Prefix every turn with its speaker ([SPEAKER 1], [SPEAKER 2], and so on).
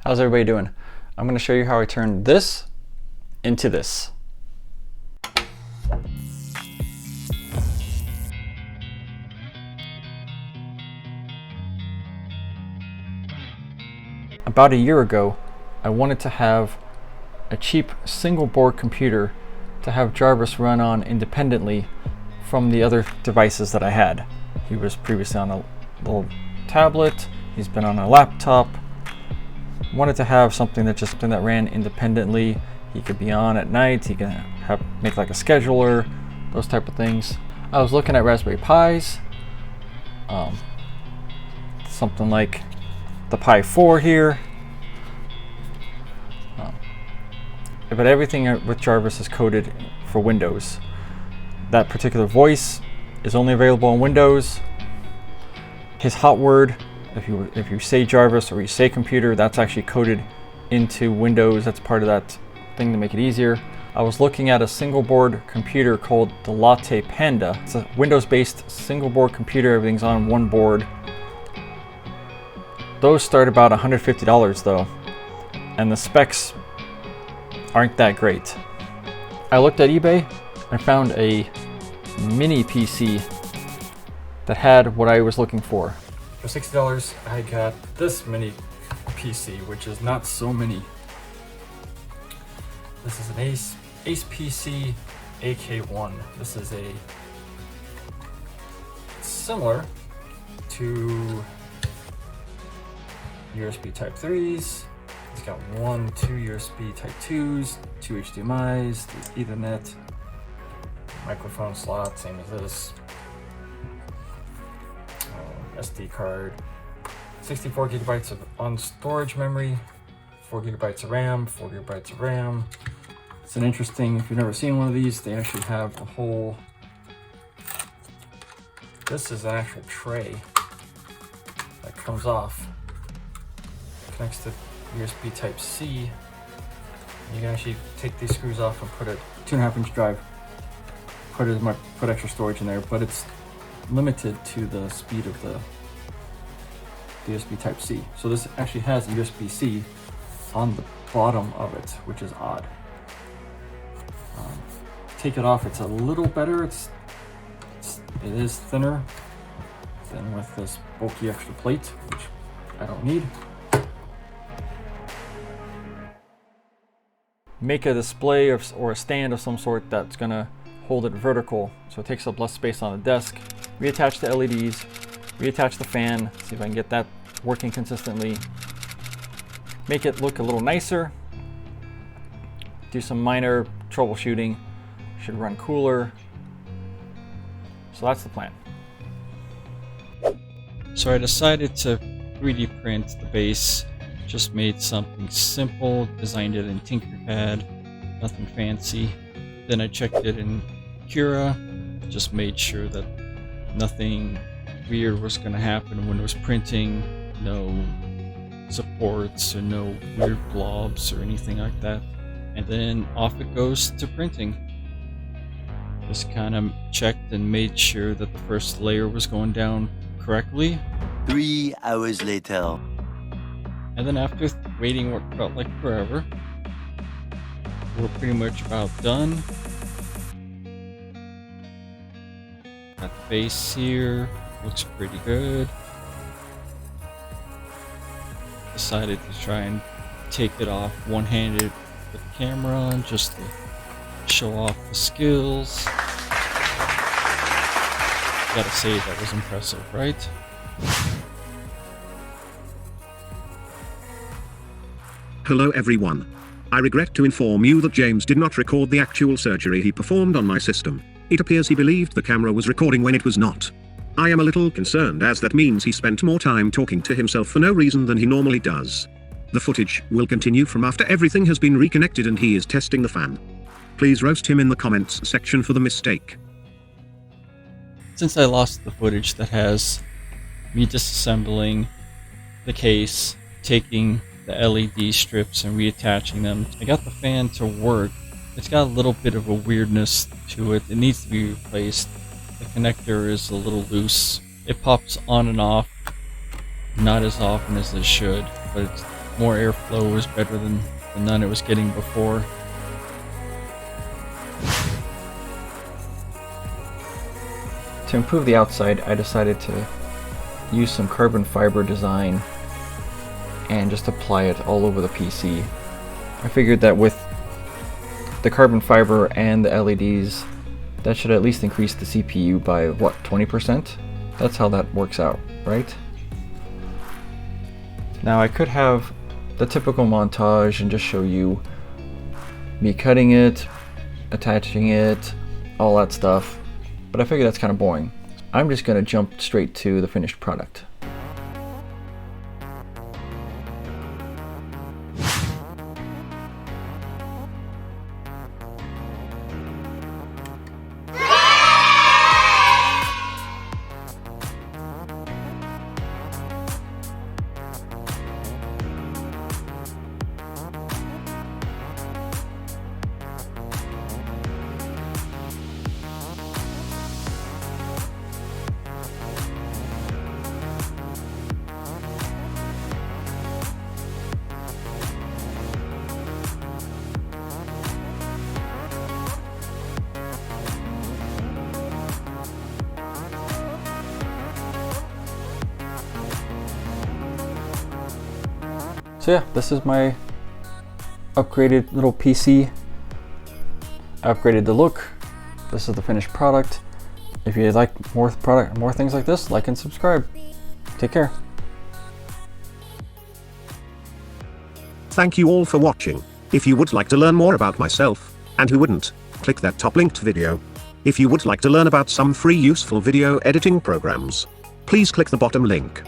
[SPEAKER 1] How's everybody doing? I'm going to show you how I turn this into this. About a year ago, I wanted to have a cheap single board computer to have Jarvis run on independently from the other devices that I had. He was previously on a little tablet, he's been on a laptop. Wanted to have something that ran independently. He could be on at night, he can make like a scheduler, those type of things. I was looking at Raspberry Pis, something like the Pi 4 here. But everything with Jarvis is coded for Windows. That particular voice is only available on Windows. His hot word, if you say Jarvis or you say computer, that's actually coded into Windows. That's part of that thing to make it easier. I was looking at a single board computer called the Latte Panda. It's a Windows-based single board computer. Everything's on one board. Those start about $150 though, and the specs aren't that great. I looked at eBay and found a mini PC that had what I was looking for. For $60, I got this mini PC, which is not so mini. This is an Ace PC AK1. This is a similar to USB Type 3s. It's got 2 USB Type 2s, 2 HDMIs, the Ethernet, microphone slot, same as this. SD card, 64 gigabytes of on-storage memory, 4 gigabytes of RAM, 4 gigabytes of RAM. It's an interesting, if you've never seen one of these, they actually have the whole, this is an actual tray that comes off, connects to USB Type C. You can actually take these screws off and put a 2.5-inch drive, put extra storage in there, but it's limited to the speed of the USB Type C. So this actually has a USB-C on the bottom of it, which is odd. Take it off, it's a little better. It is thinner than with this bulky extra plate, which I don't need. Make a display or a stand of some sort that's gonna hold it vertical so it takes up less space on the desk. Reattach the LEDs, reattach the fan, see if I can get that working consistently. Make it look a little nicer. Do some minor troubleshooting. Should run cooler. So that's the plan. So I decided to 3D print the base. Just made something simple, designed it in Tinkerpad, nothing fancy. Then I checked it in Cura, just made sure that nothing weird was going to happen when it was printing, no supports or no weird blobs or anything like that. And then off it goes to printing. Just kind of checked and made sure that the first layer was going down correctly.
[SPEAKER 2] 3 hours later.
[SPEAKER 1] And then after waiting what felt like forever, we're pretty much about done. Got the base here, looks pretty good. Decided to try and take it off one-handed with the camera on just to show off the skills. Gotta say, that was impressive, right?
[SPEAKER 3] Hello everyone. I regret to inform you that James did not record the actual surgery he performed on my system. It appears he believed the camera was recording when it was not. I am a little concerned, as that means he spent more time talking to himself for no reason than he normally does. The footage will continue from after everything has been reconnected and he is testing the fan. Please roast him in the comments section for the mistake.
[SPEAKER 1] Since I lost the footage that has me disassembling the case, taking the LED strips and reattaching them, I got the fan to work. It's got a little bit of a weirdness to it. It needs to be replaced. The connector is a little loose. It pops on and off, not as often as it should, but it's more airflow was better than the none it was getting before.
[SPEAKER 4] To improve the outside, I decided to use some carbon fiber design and just apply it all over the PC. I figured that with the carbon fiber and the LEDs, that should at least increase the CPU by, what, 20%? That's how that works out, right? Now I could have the typical montage and just show you me cutting it, attaching it, all that stuff, but I figure that's kind of boring. I'm just going to jump straight to the finished product. So yeah, this is my upgraded little PC. I upgraded the look. This is the finished product. If you like more things like this, like and subscribe. Take care.
[SPEAKER 3] Thank you all for watching. If you would like to learn more about myself, and who wouldn't, click that top linked video. If you would like to learn about some free useful video editing programs, please click the bottom link.